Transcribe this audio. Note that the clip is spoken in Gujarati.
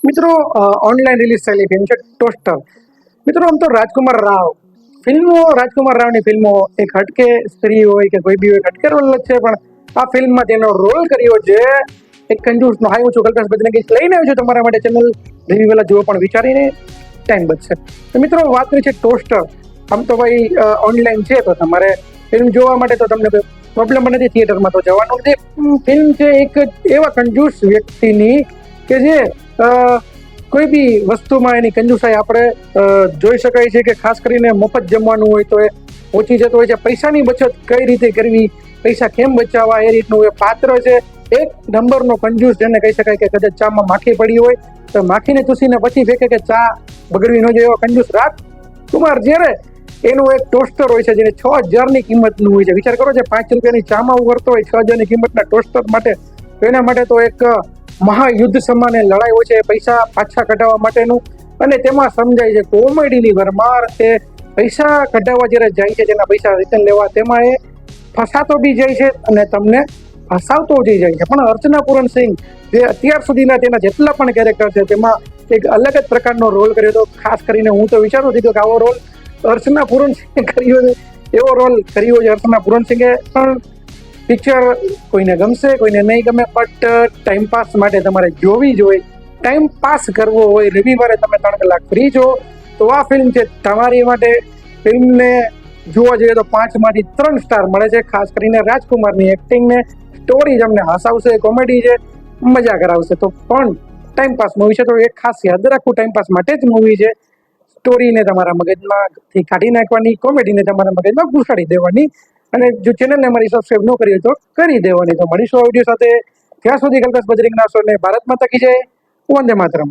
મિત્રો ઓનલાઈન રિલીઝ થયેલી ફિલ્મ છે ટોસ્ટર. મિત્રો આમ તો રાજકુમાર રાવ ફિલ્મો, રાજકુમાર રાવની ફિલ્મો એક હટકે સ્ત્રી હોય કે કોઈ બી હોય, હટકે રોલ જ છે, પણ આ ફિલ્મમાં તેનો રોલ કર્યો છે એક કંજૂસનો. હાય, હું છું કલ્પેશ બજરંગી, લઈને આવ્યો છું તમારા માટે ચેનલ રિવ્યુ પહેલા જુઓ પણ વિચારીને, ટાઈમ બચશે. તો મિત્રો વાત કરી છે ટોસ્ટર. આમ તો ભાઈ ઓનલાઈન છે તો તમારે ફિલ્મ જોવા માટે તો તમને પ્રોબ્લેમ નથી થિયેટરમાં તો જવાનું. જે ફિલ્મ છે એક એવા કંજૂસ વ્યક્તિની કે જે કોઈ બી વસ્તુમાં એની કંજુસાઈ આપણે જોઈ શકાય છે. કે ખાસ કરીને મફત જમવાનું હોય તો એ ઓછી જતો હોય છે. પૈસાની બચત કઈ રીતે કરવી, પૈસા કેમ બચાવવા, એ રીતનું એ પાત્ર છે. એક નંબરનો કંજૂસ, જેને કહી શકાય કે કદાચ ચામાં માખી પડી હોય તો માખીને ચૂસીને પછી ફેંકે કે ચા બગડવી ન જોઈએ, એવો કંજૂસ રાજકુમાર. જ્યારે એનું એક ટોસ્ટર હોય છે જેને 6,000ની કિંમતનું હોય છે. વિચાર કરો, જે 5 રૂપિયાની ચામાં ઉગરતો હોય 6,000ની કિંમતના ટોસ્ટર માટે, તો એના માટે તો એક મહાયુદ્ધ સમાન લડાઈ હોય છે પૈસા પાછા કઢાવવા માટેનું. અને તેમાં સમજાય છે કોમેડીની ભરમાર. તે પૈસા કઢાવવા જ્યારે જાય છે, જેના પૈસા રિટર્ન લેવા, તેમાં એ ફસાતો બી જાય છે અને તમને હસાવતો જઈ જાય છે. પણ અર્ચના પૂરન સિંહ, જે અત્યાર સુધીના તેના જેટલા પણ કેરેક્ટર છે તેમાં એક અલગ જ પ્રકારનો રોલ કર્યો હતો. ખાસ કરીને હું તો વિચારું છું કે આવો રોલ અર્ચના પૂરન સિંહે કર્યો છે, એવો રોલ કર્યો છે અર્ચના પૂરન સિંહે. પણ પિક્ચર કોઈને ગમશે, કોઈને નહીં ગમે, બટ ટાઈમપાસ માટે તમારે જોવી જોઈએ. ટાઈમ પાસ કરવો હોય, રવિવારે તમે 3 કલાક ફ્રી છો તો આ ફિલ્મ છે તમારી માટે. ફિલ્મને જોવા જઈએ તો 5માંથી 3 સ્ટાર મળે છે. ખાસ કરીને રાજકુમારની એક્ટિંગને, સ્ટોરી તમને હસાવશે, કોમેડી છે, મજા કરાવશે. તો પણ ટાઈમપાસ મૂવી છે તો એક ખાસ યાદ રાખવું, ટાઈમપાસ માટે જ મૂવી છે. સ્ટોરીને તમારા મગજમાંથી કાઢી નાખવાની, કોમેડીને તમારા મગજમાં ઘુસાડી દેવાની. અને જો ચેનલને અમારી સબસ્ક્રાઈબ ન કરી તો કરી દેવાની. તો મળીશું આ વિડીયો સાથે. ત્યાં સુધી કલ્પેશ બજરંગી નાશો ને ભારત માતા કી જય, વંદે માતરમ.